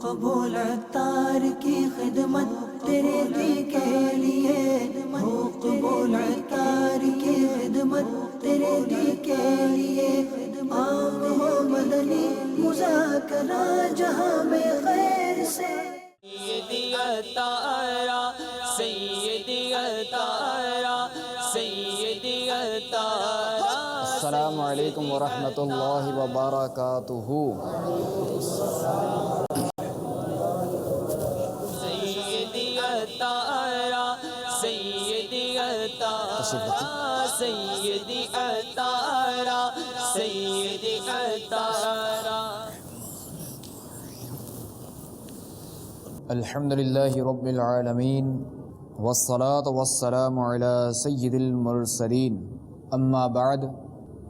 قبول عطار کی خدمت تیرے دی کے لیے، ہو قبول عطار کی خدمت تیرے دی کے لیے، عام ہو مدنی مذاکرہ جہاں میں خیر سے۔ سیدی عطارہ سیدی عطارہ سیدی عطارہ۔ السلام علیکم ورحمۃ اللہ وبرکاتہ۔ سیدی عطارہ سیدی عطارہ سیدی عطارہ سیدی عطارہ۔ الحمد للہ رب العالمین والصلاة والسلام علی سید المرسلین، اما بعد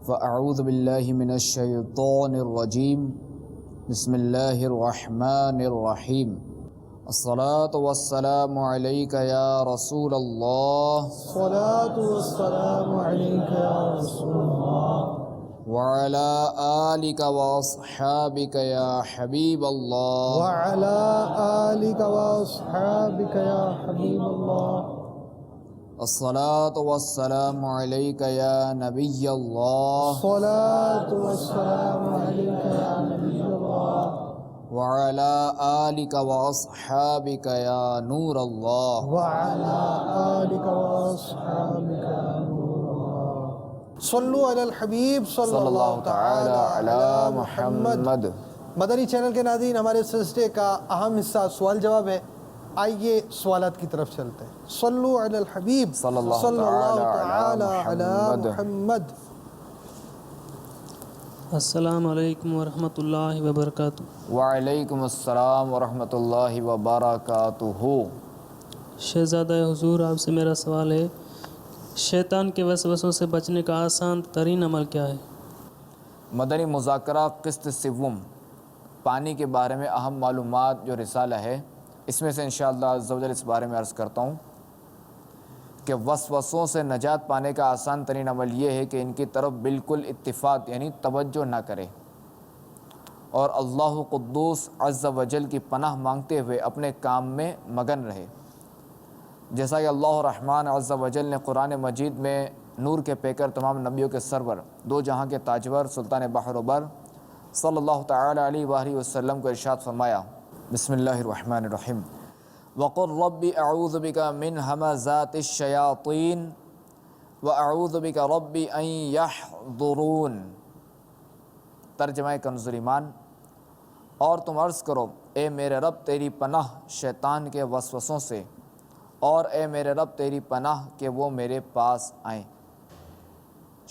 فاعوذ باللہ من الشیطان الرجیم، بسم اللہ الرحمن الرحیم۔ الصلاة والسلام علیک یا رسول اللہ، الصلاة والسلام عليك يا رسول الله وعلى آلک واصحابک یا حبیب اللہ، وعلى آلك وأصحابك يا حبيب الله الصلاة والسلام علیک یا نبی اللہ، الصلاة والسلام عليك يا نبي الله وعلى آلک واصحابک یا نور اللہ۔ وعلى آلك وأصحابك يا نور الله صلوا على الحبیب صلی اللہ تعالی علی محمد۔ مدنی چینل کے ناظرین، ہمارے سلسلے کا اہم حصہ سوال جواب ہے۔ آئیے سوالات کی طرف چلتے ہیں۔ صلو علی الحبیب صلی اللہ تعالی علی محمد۔ السلام علیکم ورحمۃ اللہ وبرکاتہ۔ وعلیکم السلام ورحمۃ اللہ وبرکاتہ۔ شہزادہ حضور، آپ سے میرا سوال ہے، شیطان کے وسوسوں سے بچنے کا آسان ترین عمل کیا ہے؟ مدنی مذاکرہ قسط سوم، پانی کے بارے میں اہم معلومات جو رسالہ ہے، اس میں سے انشاءاللہ عز و جل اس بارے میں عرض کرتا ہوں کہ وسوسوں سے نجات پانے کا آسان ترین عمل یہ ہے کہ ان کی طرف بالکل اتفاق یعنی توجہ نہ کرے، اور اللہ قدوس عز و جل کی پناہ مانگتے ہوئے اپنے کام میں مگن رہے، جیسا کہ اللہ الرحمن عز و جل نے قرآن مجید میں نور کے پیکر تمام نبیوں کے سرور، دو جہاں کے تاجور، سلطان بحر و بر صلی اللہ تعالی علیہ وآلہ وسلم کو ارشاد فرمایا، بسم اللہ الرحمن الرحیم، وَقُلْ رَبِّ أَعُوذُ بِكَ مِنْ هَمَزَاتِ الشَّيَاطِينِ وَأَعُوذُ بِكَ رَبِّ أَنْ يَحْضُرُونَ۔ ترجمہ کنز ایمان، اور تم عرض کرو اے میرے رب تیری پناہ شیطان کے وسوسوں سے، اور اے میرے رب تیری پناہ کہ وہ میرے پاس آئیں۔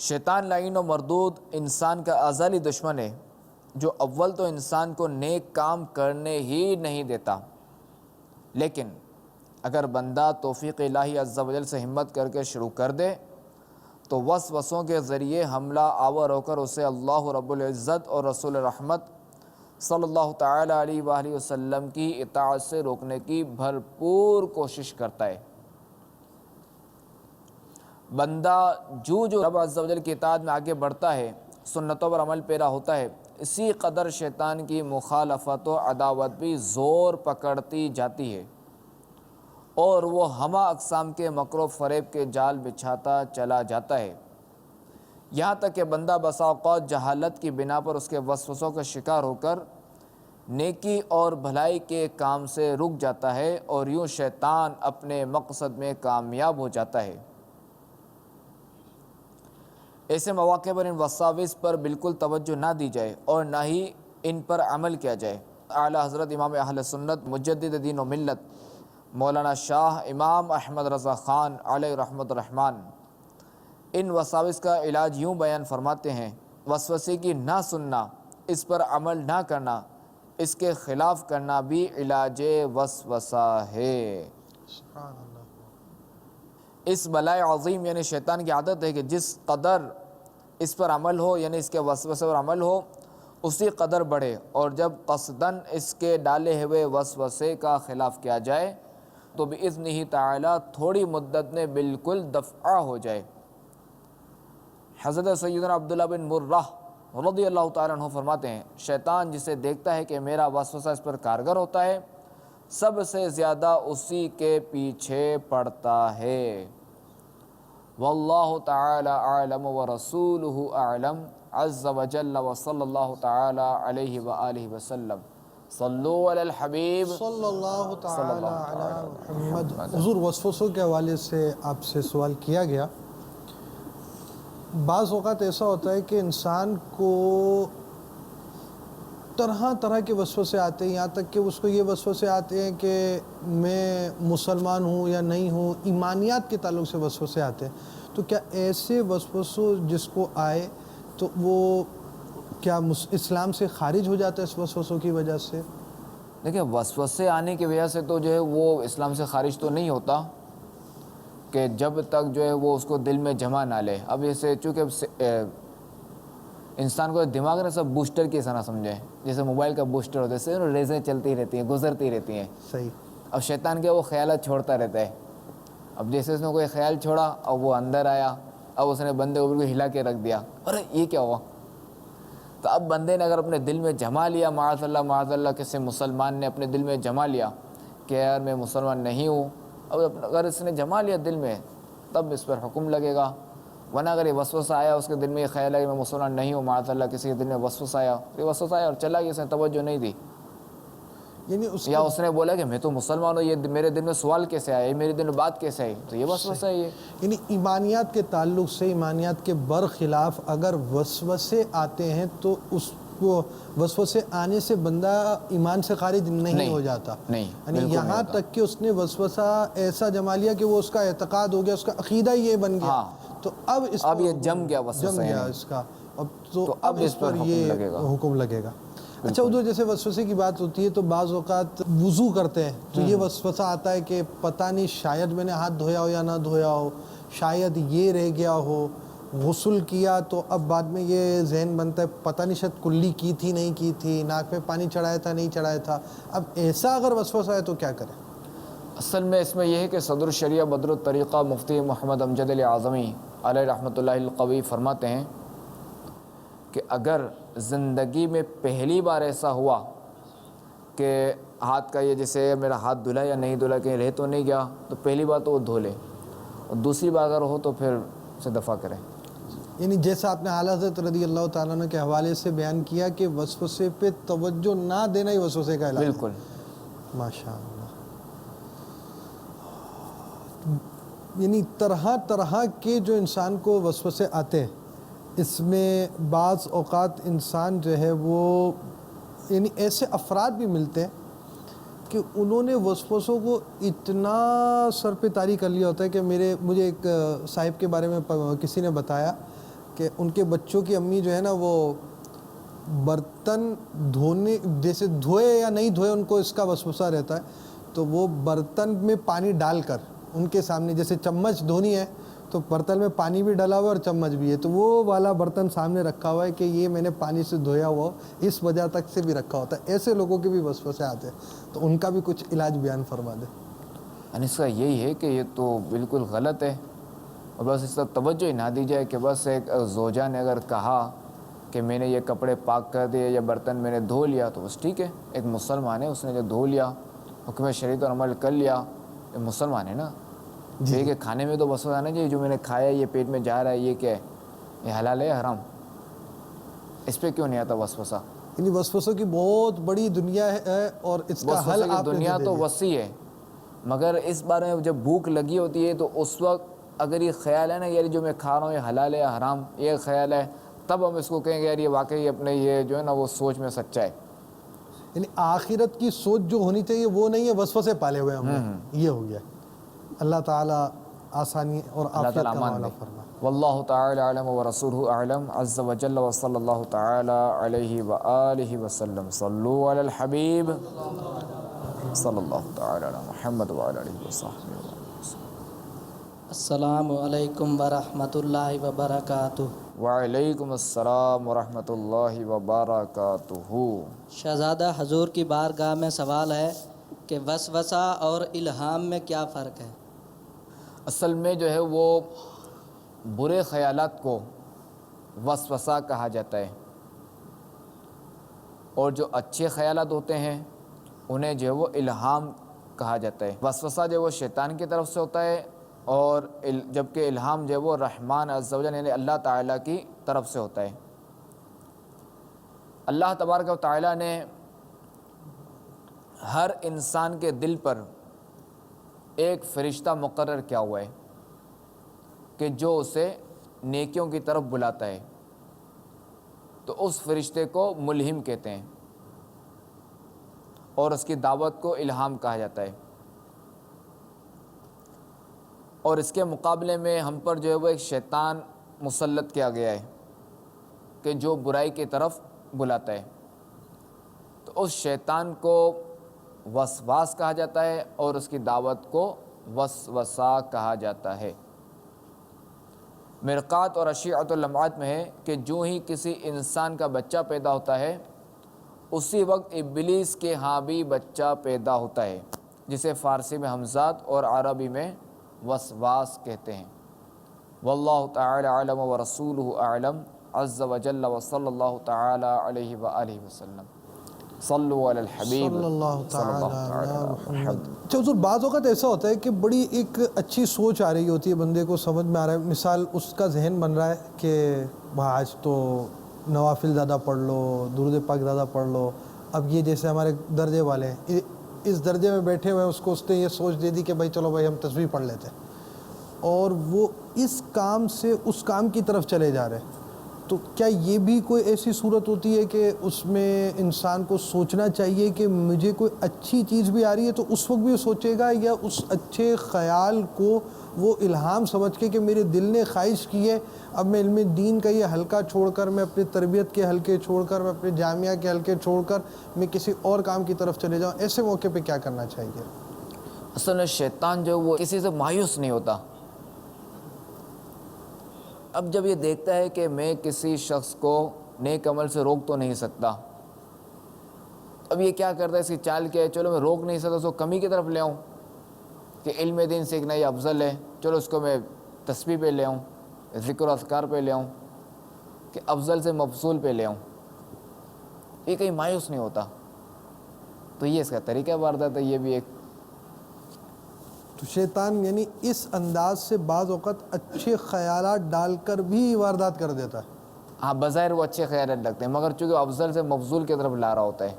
شیطان لعین و مردود انسان کا ازلی دشمن ہے، جو اول تو انسان کو نیک کام کرنے ہی نہیں دیتا، لیکن اگر بندہ توفیق الہی عز و جل سے ہمت کر کے شروع کر دے تو وسوسوں کے ذریعے حملہ آور ہو کر اسے اللہ رب العزت اور رسول رحمت صلی اللہ تعالی علیہ وآلہ وسلم کی اطاعت سے روکنے کی بھرپور کوشش کرتا ہے۔ بندہ جو رب عز و جل کی اطاعت میں آگے بڑھتا ہے، سنتوں پر عمل پیرا ہوتا ہے، اسی قدر شیطان کی مخالفت و عداوت بھی زور پکڑتی جاتی ہے، اور وہ ہمہ اقسام کے مکر و فریب کے جال بچھاتا چلا جاتا ہے، یہاں تک کہ بندہ بسا اوقات جہالت کی بنا پر اس کے وسوسوں کا شکار ہو کر نیکی اور بھلائی کے کام سے رک جاتا ہے، اور یوں شیطان اپنے مقصد میں کامیاب ہو جاتا ہے۔ ایسے مواقع پر ان وساوس پر بالکل توجہ نہ دی جائے اور نہ ہی ان پر عمل کیا جائے۔ اعلیٰ حضرت امام اہل سنت مجدد دین و ملت مولانا شاہ امام احمد رضا خان علیہ رحمت الرحمن ان وساوس کا علاج یوں بیان فرماتے ہیں، وسوسے کی نہ سننا، اس پر عمل نہ کرنا، اس کے خلاف کرنا بھی علاج وسوسہ ہے۔ سبحان اللہ۔ اس بلائے عظیم یعنی شیطان کی عادت ہے کہ جس قدر اس پر عمل ہو یعنی اس کے وسوسے پر عمل ہو اسی قدر بڑھے، اور جب قصداً اس کے ڈالے ہوئے وسوسے کا خلاف کیا جائے تو بإذنہ تعالی تھوڑی مدت میں بالکل دفع ہو جائے۔ حضرت سیدنا عبداللہ بن مرہ رضی اللہ تعالیٰ عنہ فرماتے ہیں شیطان جسے دیکھتا ہے کہ میرا وسوسہ اس پر کارگر ہوتا ہے سب سے زیادہ اسی کے پیچھے پڑتا ہے۔ واللہ تعالی اعلم ورسولہ اعلم عز وجل وصلی اللہ تعالی علیہ وآلہ وسلم۔ صلو علی الحبیب صلی اللہ تعالی علی محمد۔ حضور وسوسوں کے حوالے سے آپ سے سوال کیا گیا۔ بعض اوقات ایسا ہوتا ہے کہ انسان کو طرح طرح کے وسوسے آتے ہیں، یہاں تک کہ اس کو یہ وسوسے آتے ہیں کہ میں مسلمان ہوں یا نہیں ہوں، ایمانیات کے تعلق سے وسوسے آتے ہیں۔ تو کیا ایسے وسوسوں جس کو آئے تو وہ کیا اسلام سے خارج ہو جاتا ہے اس وسوسوں کی وجہ سے؟ دیکھیں وسوسے آنے کی وجہ سے تو جو ہے وہ اسلام سے خارج تو نہیں ہوتا کہ جب تک جو ہے وہ اس کو دل میں جمع نہ لے۔ اب جیسے چونکہ انسان کو دماغ نے سب بوسٹر کی طرح سمجھے، جیسے موبائل کا بوسٹر ہوتا ہے، جیسے ریزیں چلتی رہتی ہیں، گزرتی رہتی ہیں۔ صحیح۔ اب شیطان کے وہ خیالات چھوڑتا رہتا ہے۔ اب جیسے اس نے کوئی خیال چھوڑا اب وہ اندر آیا، اب اس نے بندے کو بالکل ہلا کے رکھ دیا، ارے یہ کیا ہوا؟ تو اب بندے نے اگر اپنے دل میں جما لیا معاذ اللہ کسی مسلمان نے اپنے دل میں جما لیا کہ یار میں مسلمان نہیں ہوں، اب اگر اس نے جما لیا دل میں تب اس پر حکم لگے گا۔ ورنہ اگر یہ وسوسہ آیا اس کے دل میں یہ خیال ہے کہ میں مسلمان نہیں ہوں، معاذ اللہ کسی کے دل میں وسوسہ آیا، یہ وسوسہ آیا اور چلا گیا، اس نے توجہ نہیں دی، یعنی یا اس نے بولا کہ میں تو مسلمان ہوں، یہ میرے دل میں سوال کیسے آیا، یہ میرے دل میں بات کیسے آئی، تو یہ وسوسہ ہے یہ۔ یعنی ایمانیات کے تعلق سے ایمانیات کے برخلاف اگر وسوسے آتے ہیں تو اس کو وسوسے آنے سے بندہ ایمان سے خارج نہیں ہو جاتا، یعنی یہاں تک کہ اس نے وسوسہ ایسا جما لیا کہ وہ اس کا اعتقاد ہو گیا، اس کا عقیدہ یہ بن گیا، تو اب یہ جم گیا وسوسہ، جم گیا اس کا، اب اس پر یہ حکم لگے گا۔ اچھا حضور جیسے وسوسے کی بات ہوتی ہے تو بعض اوقات وضو کرتے ہیں تو یہ وسوسہ آتا ہے کہ پتہ نہیں شاید میں نے ہاتھ دھویا ہو یا نہ دھویا ہو، شاید یہ رہ گیا ہو، غسل کیا تو اب بعد میں یہ ذہن بنتا ہے پتہ نہیں شاید کلی کی تھی نہیں کی تھی، ناک میں پانی چڑھایا تھا نہیں چڑھایا تھا۔ اب ایسا اگر وسوسہ ہے تو کیا کریں؟ اصل میں اس میں یہ ہے کہ صدر الشریعہ بدر الطریقہ مفتی محمد امجد علی اعظمی علیہ رحمۃ اللہ القوی فرماتے ہیں کہ اگر زندگی میں پہلی بار ایسا ہوا کہ ہاتھ کا یہ جیسے میرا ہاتھ دھلا یا نہیں دھلا کہیں رہ تو نہیں گیا، تو پہلی بار تو وہ دھو لے، اور دوسری بار اگر ہو تو پھر اسے دفع کریں۔ یعنی جیسا آپ نے اعلیٰ حضرت رضی اللہ تعالیٰ عنہ کے حوالے سے بیان کیا کہ وسوسے پہ توجہ نہ دینا ہی وسوسے کا علاج ہے۔ بالکل، ماشاء اللہ۔ یعنی طرح طرح کے جو انسان کو وسوسے آتے ہیں، اس میں بعض اوقات انسان جو ہے وہ یعنی ایسے افراد بھی ملتے ہیں کہ انہوں نے وسوسوں کو اتنا سر پہ طاری کر لیا ہوتا ہے کہ مجھے ایک صاحب کے بارے میں کسی نے بتایا کہ ان کے بچوں کی امی جو ہے نا وہ برتن دھونے جیسے دھوئے یا نہیں دھوئے ان کو اس کا وسوسہ رہتا ہے، تو وہ برتن میں پانی ڈال کر ان کے سامنے جیسے چمچ دھونی ہے تو برتن میں پانی بھی ڈلا ہوا ہے اور چمچ بھی ہے، تو وہ والا برتن سامنے رکھا ہوا ہے کہ یہ میں نے پانی سے دھویا ہوا اس وجہ تک سے بھی رکھا ہوتا ہے۔ ایسے لوگوں کے بھی وسوسے آتے ہیں، تو ان کا بھی کچھ علاج بیان فرما دیں۔ یعنی اس کا یہی ہے کہ یہ تو بالکل غلط ہے، اور بس اس کا توجہ ہی نہ دی جائے کہ بس ایک زوجہ نے اگر کہا کہ میں نے یہ کپڑے پاک کر دیے یا برتن میں نے دھو لیا تو بس ٹھیک ہے، ایک مسلمان ہے، اس نے جو دھو لیا، حکم شریعت اور عمل کر لیا، ایک مسلمان ہے نا۔ یہ کہ کھانے میں تو وسوسہ آنا چاہیے، جو میں نے کھایا یہ پیٹ میں جا رہا ہے یہ کیا ہے، یہ حلال ہے حرام، اس پہ کیوں نہیں آتا وسوسہ؟ یعنی وسوسوں کی بہت بڑی دنیا ہے اور اس کا حل وسوسہ آپ کی نے دنیا دے تو دیا۔ وسیع ہے، مگر اس بارے میں جب بھوک لگی ہوتی ہے تو اس وقت اگر یہ خیال ہے نا یار جو میں کھا رہا ہوں یہ حلال ہے یا حرام، یہ خیال ہے، تب ہم اس کو کہیں گے یار یہ واقعی اپنے یہ جو ہے نا وہ سوچ میں سچا ہے۔ یعنی آخرت کی سوچ جو ہونی چاہیے وہ نہیں ہے، وسوسے پالے ہوئے ہم نے، یہ ہو گیا۔ اللہ تعالیٰ آسانی اور اللہ عافیت تعالیٰ کا امان معاملہ دے۔ فرمائے۔ واللہ تعالی اعلم ورسولہ اعلم عز وجل وصلی اللہ تعالی علیہ وآلہ وسلم۔ صلو علی الحبیب صلی اللہ تعالی علی محمد وعلی آلہ وصحبہ وسلم۔ السلام علیکم ورحمۃ اللہ وبرکاتہ۔ وعلیکم السلام ورحمۃ اللہ وبرکاتہ۔ شہزادہ حضور کی بارگاہ میں سوال ہے کہ وسوسہ اور الہام میں کیا فرق ہے؟ اصل میں جو ہے وہ برے خیالات کو وسوسہ کہا جاتا ہے، اور جو اچھے خیالات ہوتے ہیں انہیں جو ہے وہ الہام کہا جاتا ہے۔ وسوسہ جو ہے وہ شیطان کی طرف سے ہوتا ہے، اور جبکہ الہام جو ہے وہ رحمان عز و جل یعنی اللہ تعالیٰ کی طرف سے ہوتا ہے۔ اللہ تبارک و تعالیٰ نے ہر انسان کے دل پر ایک فرشتہ مقرر کیا ہوا ہے کہ جو اسے نیکیوں کی طرف بلاتا ہے، تو اس فرشتے کو ملہم کہتے ہیں اور اس کی دعوت کو الہام کہا جاتا ہے۔ اور اس کے مقابلے میں ہم پر جو ہے وہ ایک شیطان مسلط کیا گیا ہے کہ جو برائی کی طرف بلاتا ہے، تو اس شیطان کو وسواس کہا جاتا ہے اور اس کی دعوت کو وسوسہ کہا جاتا ہے۔ مرقات اور اشیعۃ اللمعات میں ہے کہ جو ہی کسی انسان کا بچہ پیدا ہوتا ہے اسی وقت ابلیس کے ہاں بھی بچہ پیدا ہوتا ہے، جسے فارسی میں حمزات اور عربی میں وسواس کہتے ہیں۔ واللہ تعالی اعلم ورسولہ اعلم عز وجل وصلی اللہ تعالی علیہ وآلہ وسلم۔ صلو علی الحبیب صلی اللہ صلی اللہ تعالی تعالی علی علی محمد۔ محمد۔ اچھا حضور، بعض اوقات ایسا ہوتا ہے کہ بڑی ایک اچھی سوچ آ رہی ہوتی ہے، بندے کو سمجھ میں آ رہا ہے، مثال اس کا ذہن بن رہا ہے کہ آج تو نوافل زیادہ پڑھ لو، درود پاک زیادہ پڑھ لو۔ اب یہ جیسے ہمارے درجے والے ہیں، اس درجے میں بیٹھے ہوئے ہیں، اس کو اس نے یہ سوچ دے دی کہ بھائی چلو بھائی ہم تسبیح پڑھ لیتے ہیں، اور وہ اس کام سے اس کام کی طرف چلے جا رہے ہیں۔ تو کیا یہ بھی کوئی ایسی صورت ہوتی ہے کہ اس میں انسان کو سوچنا چاہیے کہ مجھے کوئی اچھی چیز بھی آ رہی ہے تو اس وقت بھی وہ سوچے گا، یا اس اچھے خیال کو وہ الہام سمجھ کے کہ میرے دل نے خواہش کی ہے، اب میں علم دین کا یہ حلقہ چھوڑ کر، میں اپنی تربیت کے حلقے چھوڑ کر، میں اپنے جامعہ کے حلقے چھوڑ کر میں کسی اور کام کی طرف چلے جاؤں، ایسے موقع پہ کیا کرنا چاہیے؟ اصل میں شیطان جو وہ کسی سے مایوس نہیں ہوتا۔ اب جب یہ دیکھتا ہے کہ میں کسی شخص کو نیک عمل سے روک تو نہیں سکتا، اب یہ کیا کرتا ہے، اس کی چال کیا ہے، چلو میں روک نہیں سکتا، اس کو کمی کی طرف لے آؤں کہ علم دین سیکھنا یہ افضل ہے، چلو اس کو میں تسبیح پہ لے آؤں، ذکر و اذکار پہ لے آؤں، کہ افضل سے مفضول پہ لے آؤں۔ یہ کہیں مایوس نہیں ہوتا، تو یہ اس کا طریقہ واردات ہے۔ یہ بھی ایک تو شیطان یعنی اس انداز سے بعض اوقات اچھے خیالات ڈال کر بھی واردات کر دیتا ہے۔ ہاں، بظاہر وہ اچھے خیالات لگتے ہیں، مگر چونکہ افضل سے مفضول کی طرف لا رہا ہوتا ہے،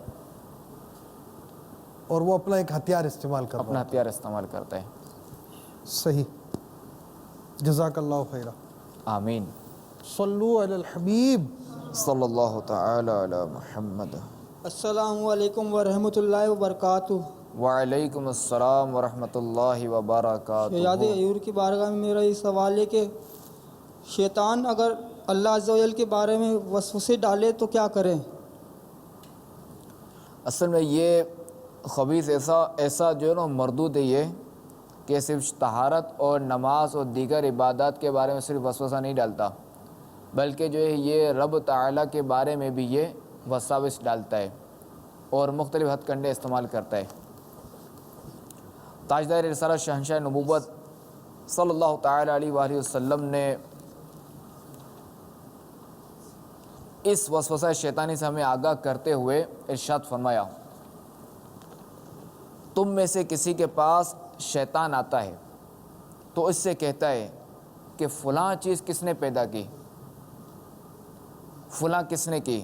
اور وہ اپنا ایک ہتھیار استعمال کر رہا اپنا ہے۔ ہتھیار استعمال کرتا ہے۔ صحیح، جزاک اللہ خیرہ۔ آمین۔ صلو علی الحبیب۔ صلی اللہ تعالی علی محمد۔ السلام علیکم ورحمۃ اللہ وبرکاتہ۔ وعلیکم السلام ورحمۃ اللہ وبرکاتہ۔ شہزاد حضور کی بارگاہ میں میرا یہ سوال ہے کہ شیطان اگر اللہ عز و جل کے بارے میں وسوسے ڈالے تو کیا کریں؟ اصل میں یہ خبیث ایسا جو ہے نا مردود ہے یہ، کہ صرف طہارت اور نماز اور دیگر عبادات کے بارے میں صرف وسوسہ نہیں ڈالتا، بلکہ جو ہے یہ رب تعالیٰ کے بارے میں بھی یہ وساوس ڈالتا ہے اور مختلف ہتھ کنڈے استعمال کرتا ہے۔ تاجدار رسالہ شہنشاہ نبوت صلی اللہ تعالیٰ علیہ وآلہ وسلم نے اس وسوسہ شیطانی سے ہمیں آگاہ کرتے ہوئے ارشاد فرمایا، تم میں سے کسی کے پاس شیطان آتا ہے تو اس سے کہتا ہے کہ فلاں چیز کس نے پیدا کی، فلاں کس نے کی،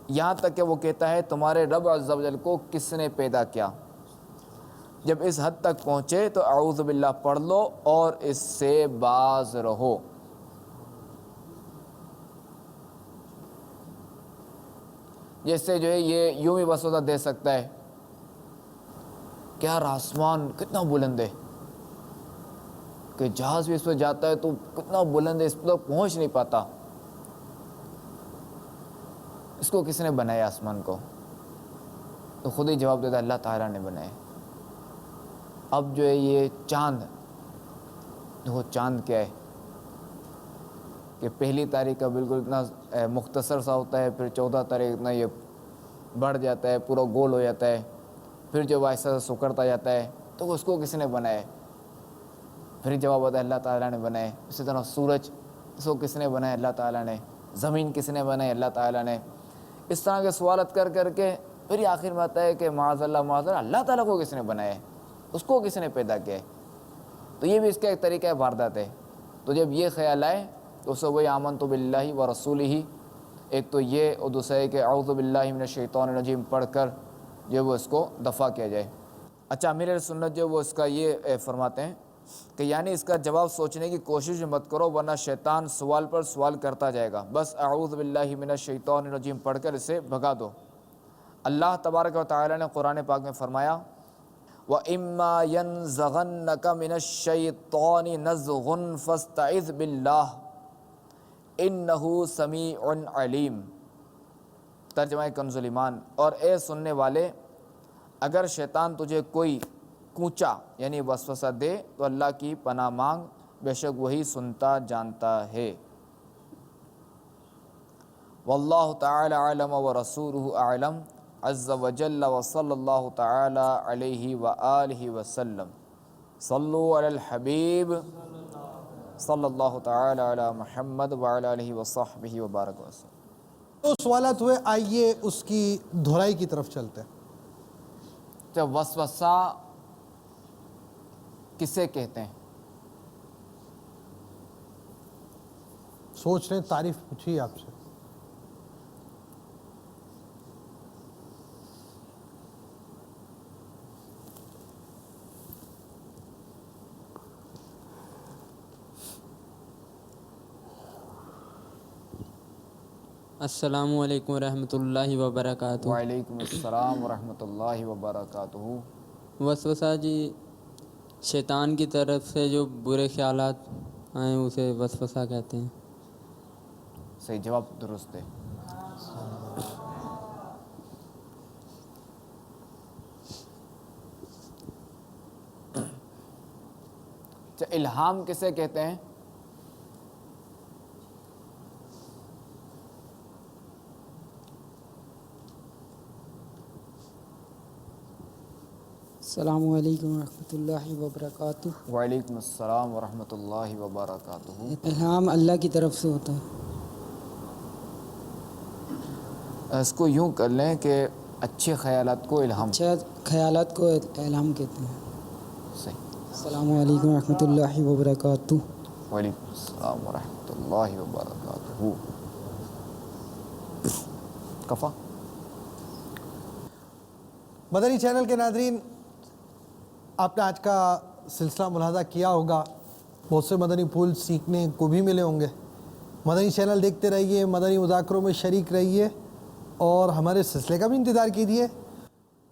یہاں تک کہ وہ کہتا ہے تمہارے رب عز و جل کو کس نے پیدا کیا۔ جب اس حد تک پہنچے تو اعوذ باللہ پڑھ لو اور اس سے باز رہو۔ جیسے جو ہے یہ یوں ہی وسوسہ دے سکتا ہے کہ یار آسمان کتنا بلند ہے، کہ جہاز بھی اس پہ جاتا ہے تو کتنا بلند ہے، اس پہ پہنچ نہیں پاتا، اس کو کس نے بنایا آسمان کو؟ تو خود ہی جواب دیتا اللہ تعالیٰ نے بنایا۔ اب جو ہے یہ چاند، دیکھو چاند کیا ہے کہ پہلی تاریخ کا بالکل اتنا مختصر سا ہوتا ہے، پھر 14 تاریخ اتنا یہ بڑھ جاتا ہے، پورا گول ہو جاتا ہے، پھر جو ایسا سکڑتا جاتا ہے، تو اس کو کس نے بنایا؟ پھر جواب آتا ہے اللہ تعالیٰ نے بنائے۔ اسی طرح سورج، اس کو کس نے بنایا؟ اللہ تعالیٰ نے۔ زمین کس نے بنائی؟ اللہ تعالیٰ نے۔ اس طرح کے سوالات کر کر کے پھر یہ آخر میں آتا ہے کہ معاذ اللہ اللہ تعالیٰ کو کس نے بنایا ہے، اس کو کس نے پیدا کیا ہے. تو یہ بھی اس کا ایک طریقہ واردات ہے. تو جب یہ خیال آئے تو اسے وہی آمنت باللہ و رسولہ، ایک تو یہ اور دوسرا ہے کہ اعوذ باللہ من الشیطان الرجیم پڑھ کر جو وہ اس کو دفع کیا جائے. اچھا امیر اہل سنت جو وہ اس کا یہ فرماتے ہیں کہ یعنی اس کا جواب سوچنے کی کوشش مت کرو ورنہ شیطان سوال پر سوال کرتا جائے گا، بس اعوذ باللہ من الشیطان الرجیم پڑھ کر اسے بھگا دو. اللہ تبارک و تعالی نے قرآن پاک میں فرمایا وَإِمَّا يَنزَغَنَّكَ مِنَ الشَّيْطَانِ نَزْغٌ فَاسْتَعِذْ بِاللَّهِ إِنَّهُ سَمِيعٌ عَلِيمٌ. ترجمہ کنز الایمان. اور اے سننے والے اگر شیطان تجھے کوئی کوچا یعنی وسوسہ دے تو اللہ کی پناہ مانگ، بے شک وہی سنتا جانتا ہے. واللہ تعالی اعلم ورسولہ اعلم عز وجل وصلی اللہ تعالی علیہ وآلہ وسلم. صلو علی الحبیب صلی اللہ تعالی علی محمد وعلی آلہ وصحبہ وبارک وسلم. تو سوالات ہوئے، آئیے اس کی دہرائی کی طرف چلتے ہیں. جب وسوسہ کسے کہتے ہیں؟ سوچ رہے ہیں، تعریف پوچھیے آپ سے. السلام علیکم ورحمۃ اللہ وبرکاتہ. وعلیکم السلام ورحمۃ اللہ وبرکاتہ. وسوسہ جی شیطان کی طرف سے جو برے خیالات آئیں اسے وسوسہ کہتے ہیں. صحیح جواب درست ہے. الہام کسے کہتے ہیں؟ السلام علیکم ورحمۃ اللہ وبرکاتہ. وعلیکم السلام ورحمۃ اللہ وبرکاتہ. الہام اللہ کی طرف سے ہوتا ہے. اس کو یوں کر لیں کہ اچھے خیالات کو الہام. اچھا خیالات کو الہام کہتے ہیں. صحیح. السلام علیکم ورحمۃ اللہ وبرکاتہ. وعلیکم السلام ورحمۃ اللہ وبرکاتہ. کفا. مدنی چینل کے ناظرین، آپ نے آج کا سلسلہ ملاحظہ کیا ہوگا، بہت سے مدنی پھول سیکھنے کو بھی ملے ہوں گے. مدنی چینل دیکھتے رہیے، مدنی مذاکروں میں شریک رہیے اور ہمارے سلسلے کا بھی انتظار کیجیے.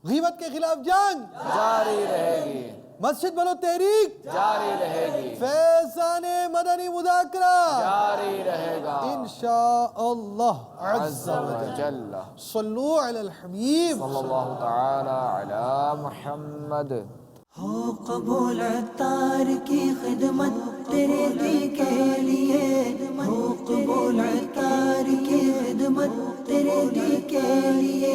غیبت کے خلاف جنگ جاری رہے گی، مسجد بنو تحریک جاری رہے گی، فیضان مدنی مذاکرہ جاری رہے گا انشاءاللہ عز عز و جل. وجل. صلو علی الحبیب. صلی اللہ تعالی علی محمد. ہو قبول عطار کی خدمت تیرے دل کے لیے، ہو قبول عطار کی خدمت تیرے دل کے لیے.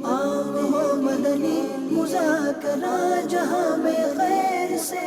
عام ہو مدنی مذاکرہ جہاں میں خیر سے.